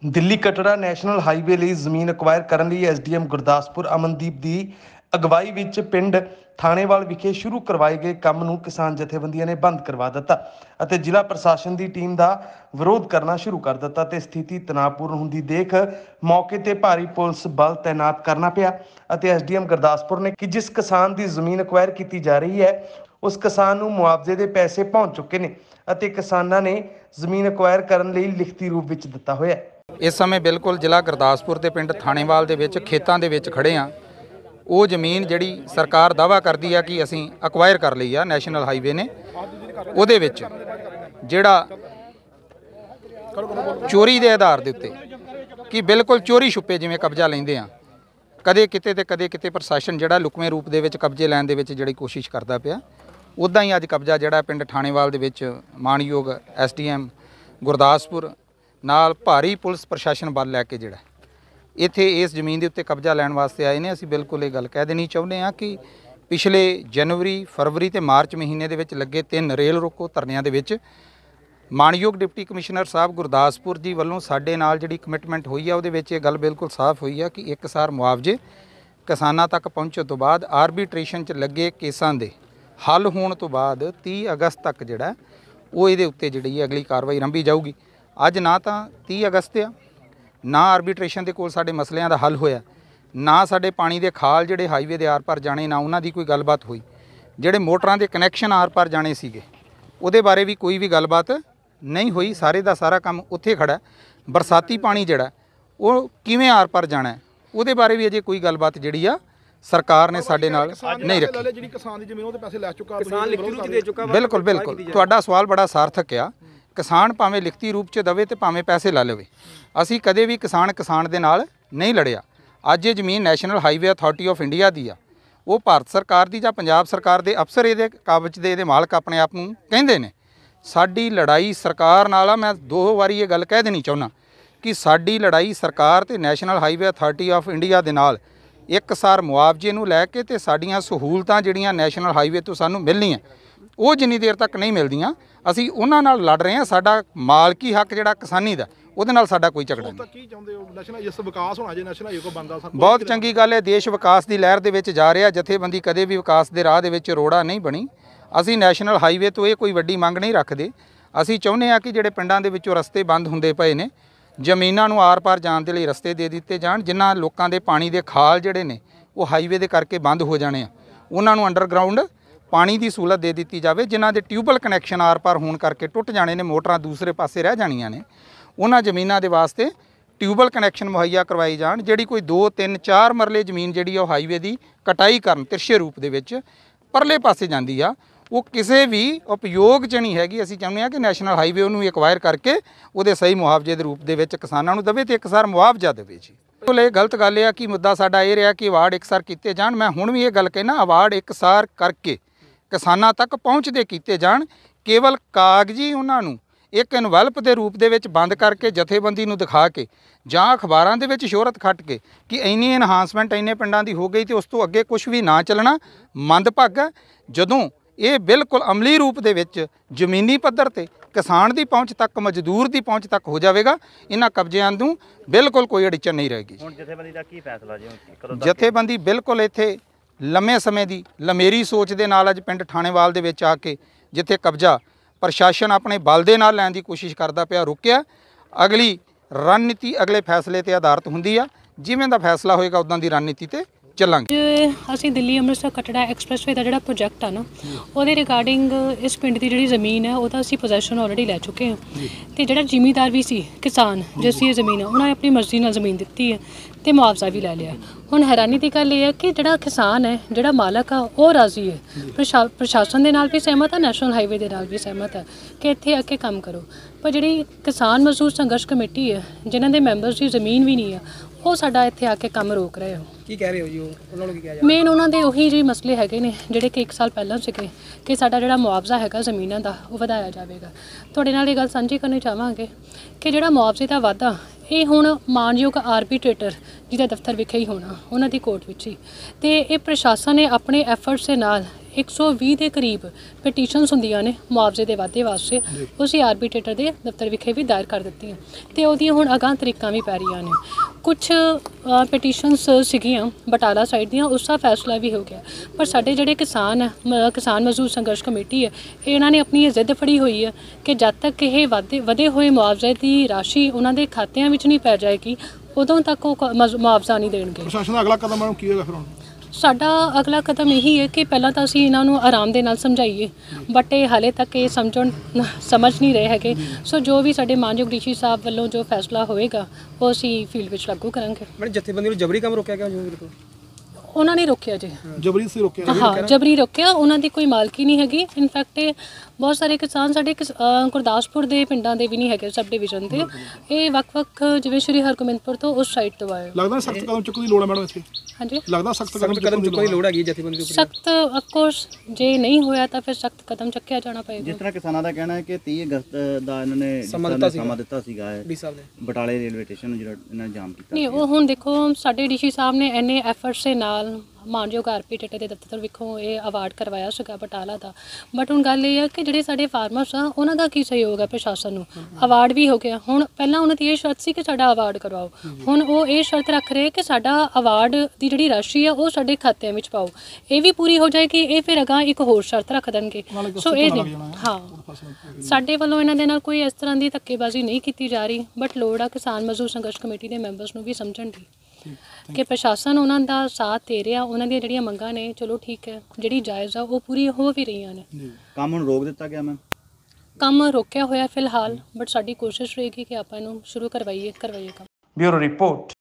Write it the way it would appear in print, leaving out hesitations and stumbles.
Delhi Katra national highway ਲਈ ਜ਼ਮੀਨ acquire ਕਰਨ ਲਈ ਐਸਡੀਐਮ ਗੁਰਦਾਸਪੁਰ ਅਮਨਦੀਪ ਦੀ ਅਗਵਾਈ ਵਿੱਚ ਪਿੰਡ ਥਾਣੇਵਾਲ ਵਿਖੇ ਸ਼ੁਰੂ ਕਰਵਾਏ ਗਏ ਕੰਮ ਨੂੰ ਕਿਸਾਨ ਜਥੇਬੰਦੀਆਂ ਨੇ ਬੰਦ ਕਰਵਾ ਦਿੱਤਾ ਅਤੇ ਜ਼ਿਲ੍ਹਾ ਪ੍ਰਸ਼ਾਸਨ ਦੀ ਟੀਮ ਦਾ ਵਿਰੋਧ ਕਰਨਾ ਸ਼ੁਰੂ ਕਰ ਦਿੱਤਾ ਤੇ ਸਥਿਤੀ ਤਣਾਅਪੂਰਨ ਹੁੰਦੀ ਦੇਖ ਮੌਕੇ ਤੇ ਭਾਰੀ ਪੁਲਿਸ ਬਲ ਤਾਇਨਾਤ ਕਰਨਾ ਪਿਆ ਅਤੇ ਐਸਡੀਐਮ ਗੁਰਦਾਸਪੁਰ ਨੇ ਕਿ ਜਿਸ ਕਿਸਾਨ ਦੀ ਜ਼ਮੀਨ ਅਕਵਾਇਰ ਕੀਤੀ ਜਾ ਰਹੀ ਹੈ ਉਸ ਕਿਸਾਨ ਨੂੰ ਮੁਆਵਜ਼ੇ ਦੇ ਪੈਸੇ ਪਹੁੰਚ ਚੁੱਕੇ ਨੇ ਅਤੇ ਕਿਸਾਨਾਂ ਨੇ ਜ਼ਮੀਨ ਅਕਵਾਇਰ ਕਰਨ ਲਈ ਲਿਖਤੀ ਰੂਪ ਵਿੱਚ ਦਿੱਤਾ ਹੋਇਆ ਹੈ। इस समय बिल्कुल जिला गुरदासपुर के पिंड थाणेवाल के खेतों के खड़े हाँ। वो जमीन जी सरकार दावा करती है कि असी अक्वायर कर ली है नैशनल हाईवे ने उहदे विच जिहड़ा चोरी के आधार के उत्ते कि बिल्कुल चोरी छुपे जिवें कब्जा लेंदे हाँ। कदे किते ते कदे किते प्रशासन जिहड़ा लुकवें रूप दे विच कब्जे लैण दे विच जिहड़ी कोशिश करता पिया उदां ही अज कब्जा जिहड़ा पिंड थाणेवाल दे विच माणयोग SDM गुरदासपुर नाल भारी पुलिस प्रशासन बल लैके जिहड़ा इत्थे इस जमीन के उत्ते कब्जा लैण वास्ते आए ने। असीं बिल्कुल ये गल कह देनी चाहुंदे हां कि पिछले जनवरी फरवरी ते मार्च महीने दे विच लगे 3 रेल रोको धरनिਆਂ ਦੇ ਵਿੱਚ माणयोग डिप्टी कमिश्नर साहब गुरदासपुर जी ਵੱਲੋਂ ਸਾਡੇ ਨਾਲ ਜਿਹੜੀ ਕਮਿਟਮੈਂਟ ਹੋਈ ਆ ਉਹਦੇ ਵਿੱਚ ਇਹ ਗੱਲ ਬਿਲਕੁਲ ਸਾਫ਼ ਹੋਈ ਆ ਕਿ ਇੱਕਸਾਰ ਮੁਆਵਜ਼ੇ ਕਿਸਾਨਾਂ ਤੱਕ ਪਹੁੰਚਣ ਤੋਂ ਬਾਅਦ ਆਰਬਿਟ੍ਰੇਸ਼ਨ 'ਚ ਲੱਗੇ ਕੇਸਾਂ ਦੇ ਹੱਲ ਹੋਣ ਤੋਂ ਬਾਅਦ 30 ਅਗਸਤ ਤੱਕ ਜਿਹੜਾ ਉਹ ਇਹਦੇ ਉੱਤੇ ਜਿਹੜੀ ਅਗਲੀ ਕਾਰਵਾਈ ਆਰੰਭੀ ਜਾਊਗੀ। ਅੱਜ ना तो 30 अगस्त आ ना आर्बिट्रेशन के कोल साडे मसलियां दा हल होया ना साडे पानी के खाल जिहड़े हाईवे के आर पार जाने ना उन्हां दी कोई गलबात हुई। जिहड़े मोटरां के कनैक्शन आर पार जाने सीगे उहदे बारे भी कोई भी गलबात नहीं हुई। सारे दा सारा काम उत्थे खड़ा। बरसाती पानी जिहड़ा वो किवें आर पार जाना उहदे बारे भी अजे कोई गलबात जिहड़ी आ सरकार ने साडे नाल नहीं रखी। बिल्कुल बिल्कुल तुहाडा सवाल बड़ा सार्थक आ। किसान भावें लिखती रूप च दवे तो भावें पैसे ला लवे। असी कदे भी किसान दे नाल नहीं लड़िया। अज ये जमीन national highway authority of India दी आ। वो भारत सरकार दी जां पंजाब सरकार दे अफसर ये कागज दे मालक अपने आप नूं कहिंदे ने। साडी लड़ाई सरकार नाल आ। मैं 2 वारी ये गल कह देनी चाहुंदा कि साडी लड़ाई सरकार ते national highway authority of India दे नाल एकसार मुआवजे नूं लैके ते साडीआं सहूलतां जिहड़ियां नैशनल हाईवे तो सानूं मिलणीआं वो जिन्नी देर तक नहीं मिलदियां असी उन्हां नाल लड़ रहे हैं। साडा मालकी हक जिहड़ा किसानी दा उहदे नाल साडा कोई झगड़ा नहीं। बहुत चंगी गल है। देश विकास की लहर दे विच जा रहा। जथेबंदी कदे भी विकास के राह दे विच रोड़ा नहीं बनी। असी नैशनल हाईवे तो ये कोई वड्डी मंग नहीं रखते। असी चाहुंदे हां कि जिहड़े पिंडां दे विचों रस्ते बंद हुंदे पए ने जमीनां नूं आर पार जाण दे लई रस्ते दे दित्ते जाण। जिन्हां लोकां दे पानी दे खाल जिहड़े ने वो हाईवे दे करके बंद हो जाने उन्हां नूं अंडरग्राउंड पानी की सहूलत दे दी जाए। जिन्हां दे ट्यूबल कनैक्शन आर पार होने करके टुट जाने ने मोटरां दूसरे पासे रह जानियां ने उन्हां जमीनां दे वास्ते ट्यूबल कनैक्शन मुहैया करवाई जाण। जिहड़ी कोई 2 3 4 मरले जमीन जिहड़ी आ हाईवे की कटाई करन तिरछे रूप दे विच परले पासे जांदी आ वो किसी भी उपयोग च नहीं हैगी। असीं चाहुंदे हां कि नैशनल हाईवे उहनूं एक्वायर करके उहदे सही मुआवजे के रूप दे विच किसानां नूं देवे ते एकसार मुआवजा देवे जी। बिल्कुल ये गलत गल है कि मुद्दा साडा ये रहा कि अवार्ड एकसार कीते जाण। मैं हुण भी ये गल कहना अवार्ड एकसार करके किसानां तक पहुँचते कीते जाण। केवल कागजी उन्होंने एक इनवैल्प के रूप दे विच बंद करके जथेबंदी नूं दिखा के जां अखबारां दे विच शोहरत खट के कि इन्नी एनहांसमेंट इन्ने पिंडां दी हो गई तो उस तो अगे कुछ भी ना चलना मंदभागा। जदों ये बिल्कुल अमली रूप दे विच जमीनी पद्धर ते किसान की पहुँच तक मजदूर की पहुँच तक हो जाएगा इन्हां कब्जियां नूं बिल्कुल कोई अड़चन नहीं रहेगी। जथेबंदी दा की फैसला जी? जथेबंदी बिल्कुल इत्थे लंबे समय की लमेरी सोच के नाल अज पिंड थाणेवाल दे विच आके जिथे कब्जा प्रशासन अपने बल दे नाल लैण दी कोशिश करता पिया रुकिया। अगली रणनीति अगले फैसले ते आधारित हुंदी आ। जिवें दा फैसला होएगा उदां दी रणनीति ते चलांगे। असीं दिल्ली अमृतसर कटड़ा एक्सप्रैसवे का जिहड़ा प्रोजैक्ट है ना उहदे रिगार्डिंग इस पिंड की जिहड़ी जमीन है उहदा असीं पोजैशन ऑलरेडी लै चुके हैं ते जिहड़ा जिमीदार भी सी किसान जिस ये जमीन है उन्होंने अपनी मर्जी नाल जमीन दित्ती है तो मुआवजा भी लै लिया। हुण हैरानी की गल ये है कि जिहड़ा किसान है जिहड़ा मालक आ वो राजी है प्रशासन दे नाल भी सहमत है नैशनल हाईवे दे नाल भी सहमत है कि इत्थे आके काम करो। पर जिहड़ी किसान मजदूर संघर्ष कमेटी है जिन्हां दे मैंबर्स की जमीन भी नहीं है वो साडा इत्थे आके काम रोक रहे हो। की कह रहे हो जी? उन्हां नूं की कहा जा मेन उन्होंने उही जी मसले हैगे ने जिहड़े कि 1 साल पहलां सीगे कि साडा जिहड़ा मुआवजा हैगा जमीनां दा वो वधाया जावेगा। तुहाडे नाल ये गल सांझी करनी चाहांगे कि जिहड़ा मुआवजे दा वाधा ये हुण मानयोग आर्बीट्रेटर जिहदा दफ्तर विखे ही होना उन्हां दी कोर्ट विच ही ते ये प्रशासन ने अपने एफर्ट्स दे नाल 120 ਦੇ ਕਰੀਬ ਪਟੀਸ਼ਨਸ ਹੁੰਦੀਆਂ ਨੇ ਮੁਆਵਜ਼ੇ ਦੇ ਵਾਧੇ ਵਾਸਤੇ, ਉਹ ਅਸੀਂ ਆਰਬੀਟ੍ਰੇਟਰ ਦੇ ਦਫ਼ਤਰ ਵਿਖੇ ਵੀ ਦਾਇਰ ਕਰ ਦਿੱਤੀਆਂ ਤੇ ਉਹਦੀਆਂ ਹੁਣ ਅਗਾਂਹ ਤਰੀਕਾਂ ਵੀ ਪੈ ਰਹੀਆਂ ਨੇ। ਕੁਝ ਪਟੀਸ਼ਨਸ ਸੀਗੀਆਂ ਬਟਾਲਾ ਸਾਈਡ ਦੀਆਂ, ਉਸ ਦਾ ਫੈਸਲਾ ਵੀ ਹੋ ਗਿਆ, ਪਰ ਸਾਡੇ ਜਿਹੜੇ ਕਿਸਾਨ ਕਿਸਾਨ ਮਜ਼ਦੂਰ ਸੰਘਰਸ਼ ਕਮੇਟੀ ਹੈ, ਇਹਨਾਂ ਨੇ ਆਪਣੀ ਇਹ ਜ਼ਿੱਦ ਫੜੀ ਹੋਈ ਹੈ ਕਿ ਜਦ ਤੱਕ ਇਹ ਵਧੇ ਹੋਏ ਮੁਆਵਜ਼ੇ ਦੀ ਰਾਸ਼ੀ ਉਹਨਾਂ ਦੇ ਖਾਤਿਆਂ ਵਿੱਚ ਨਹੀਂ ਪੈ ਜਾਏਗੀ, ਉਦੋਂ ਤੱਕ ਉਹ ਮੁਆਵਜ਼ਾ ਨਹੀਂ ਦੇਣਗੇ। ਪ੍ਰਸ਼ਾਸਨ ਦਾ ਅਗਲਾ ਕਦਮ ਮੈਡਮ ਕੀ ਹੋਏਗਾ ਫਿਰ ਹੁਣ? ਸਾਡਾ ਅਗਲਾ ਕਦਮ ਇਹੀ ਹੈ ਕਿ ਪਹਿਲਾਂ ਤਾਂ ਅਸੀਂ ਇਹਨਾਂ ਨੂੰ ਆਰਾਮ ਦੇ ਨਾਲ ਸਮਝਾਈਏ, ਬਟ ਇਹ ਹਾਲੇ ਤੱਕ ਇਹ ਸਮਝ ਨਹੀਂ ਰਹੇ ਹੈਗੇ। ਸੋ ਜੋ ਵੀ ਸਾਡੇ ਮਾਨਯੋਗ ਡੀਸੀ ਸਾਹਿਬ ਵੱਲੋਂ ਜੋ ਫੈਸਲਾ ਹੋਏਗਾ ਉਹ ਅਸੀਂ ਫੀਲਡ ਵਿੱਚ ਲਾਗੂ ਕਰਾਂਗੇ। ਮੈਡਮ ਜਥੇਬੰਦੀ ਨੂੰ ਜਬਰੀ ਕੰਮ ਰੋਕਿਆ ਗਿਆ ਜੂਨੀਅਰ ਤੋਂ? ਉਹਨਾਂ ਨੇ ਰੋਕਿਆ ਜੀ, ਜਬਰੀ ਸੇ ਰੋਕਿਆ? ਹਾਂ ਜਬਰੀ ਰੋਕਿਆ, ਉਹਨਾਂ ਦੀ ਕੋਈ ਮਾਲਕੀ ਨਹੀਂ ਹੈਗੀ। ਇਨਫੈਕਟ ਇਹ ਬਹੁਤ ਸਾਰੇ ਕਿਸਾਨ ਸਾਡੇ ਗੁਰਦਾਸਪੁਰ ਦੇ ਪਿੰਡਾਂ ਦੇ ਵੀ ਨਹੀਂ ਹੈਗੇ ਸਬ ਡਿਵੀਜ਼ਨ ਦੇ, ਇਹ ਵੱਖ-ਵੱਖ ਜਿਵੇਂ ਸ਼੍ਰੀ ਹਰਗੋਬਿੰਦਪੁਰ ਤੋਂ ਉਸ ਸਾਈਡ ਤੋਂ ਆਏ। ਲੱਗਦਾ ਸਖਤ ਕਦਮ ਚੁੱਕਣ ਦੀ ਲੋੜ ਹੈ ਮੈਡਮ ਇੱਥੇ? ਹਾਂਜੀ, ਲੱਗਦਾ ਸਖਤ ਕਦਮ ਚੁੱਕਣ ਦੀ ਲੋੜ ਹੈਗੀ ਜਥੇਬੰਦੀ ਦੇ ਉੱਪਰ? ਸਖਤ ਅਫਕੋਰਸ ਜੇ ਨਹੀਂ ਹੋਇਆ ਤਾਂ ਫਿਰ ਸਖਤ ਕਦਮ ਚੱਕਿਆ ਜਾਣਾ ਪਏਗਾ। ਜਿਸ ਤਰ੍ਹਾਂ ਕਿਸਾਨਾਂ ਦਾ ਕਹਿਣਾ ਹੈ ਕਿ 30 ਅਗਸਤ ਦਾ ਇਹਨਾਂ ਨੇ ਸਮਾਂ ਦਿੱਤਾ ਸੀਗਾ ਡੀ ਸਾਹਿਬ ਨੇ ਬਟਾਲੇ ਰੇਲਵੇ ਸਟੇਸ਼ਨ ਜਿਹੜਾ ਇਹਨਾਂ ਨੇ ਜਾਮ ਕੀਤਾ। ਨਹੀਂ, ਉਹ ਹੁਣ ਦੇਖੋ ਸਾਡੇ ਡੀਸੀ ਸਾਹਿਬ ਨੇ ਇੰਨੇ ਐਫਰਟਸ ਦੇ ਨਾਲ ਮਾਨਯੋਗ ਆਰਬੀਟ੍ਰੇਟਰ ਦੇ ਦਫ਼ਤਰ ਵਿਖੋਂ ਇਹ ਅਵਾਰਡ ਕਰਵਾਇਆ ਸੀਗਾ ਬਟਾਲਾ ਦਾ, ਬਟ ਹੁਣ ਗੱਲ ਇਹ ਹੈ ਕਿ ਜਿਹੜੇ ਸਾਡੇ ਫਾਰਮਰਸ ਆ ਉਹਨਾਂ ਦਾ ਕੀ ਸਹਿਯੋਗ ਹੈ ਪ੍ਰਸ਼ਾਸਨ ਨੂੰ। ਅਵਾਰਡ ਵੀ ਹੋ ਗਿਆ, ਹੁਣ ਪਹਿਲਾਂ ਉਹਨਾਂ ਦੀ ਇਹ ਸ਼ਰਤ ਸੀ ਕਿ ਸਾਡਾ ਅਵਾਰਡ ਕਰਵਾਓ, ਹੁਣ ਉਹ ਇਹ ਸ਼ਰਤ ਰੱਖ ਰਹੇ ਕਿ ਸਾਡਾ ਅਵਾਰਡ ਦੀ ਜਿਹੜੀ ਰਾਸ਼ੀ ਆ ਉਹ ਸਾਡੇ ਖਾਤਿਆਂ ਵਿੱਚ ਪਾਓ। ਇਹ ਵੀ ਪੂਰੀ ਹੋ ਜਾਏਗੀ, ਇਹ ਫਿਰ ਅਗਾਂਹ ਇੱਕ ਹੋਰ ਸ਼ਰਤ ਰੱਖ ਦੇਣਗੇ। ਸੋ ਇਹ ਨਹੀਂ, ਹਾਂ ਸਾਡੇ ਵੱਲੋਂ ਇਹਨਾਂ ਦੇ ਨਾਲ ਕੋਈ ਇਸ ਤਰ੍ਹਾਂ ਦੀ ਧੱਕੇਬਾਜ਼ੀ ਨਹੀਂ ਕੀਤੀ ਜਾ ਰਹੀ, ਬਟ ਲੋੜ ਆ ਕਿਸਾਨ ਮਜ਼ਦੂਰ ਸੰਘਰਸ਼ ਕਮੇਟੀ ਦੇ ਮੈਂਬਰਸ ਨੂੰ ਵੀ ਸਮਝਣ ਦੀ ਕਿ ਪ੍ਰਸ਼ਾਸਨ ਉਹਨਾਂ ਦਾ ਸਾਥ ਦੇ ਰਿਹਾ, ਉਹਨਾਂ ਦੀਆਂ ਜਿਹੜੀਆਂ ਮੰਗਾਂ ਨੇ ਚਲੋ ਠੀਕ ਹੈ, ਜਿਹੜੀ ਜਾਇਜ਼ ਆ ਉਹ ਪੂਰੀ ਹੋ ਵੀ ਰਹੀਆਂ ਨੇ। ਕੰਮ ਹੁਣ ਰੋਕ ਦਿੱਤਾ ਗਿਆ ਮੈਮ? ਕੰਮ ਰੋਕਿਆ ਹੋਇਆ ਫਿਲਹਾਲ, ਬਟ ਸਾਡੀ ਕੋਸ਼ਿਸ਼ ਰਹੇਗੀ ਕਿ ਆਪਾਂ ਇਹਨੂੰ ਸ਼ੁਰੂ ਕਰਵਾਈਏ ਕੰਮ। Bureau report.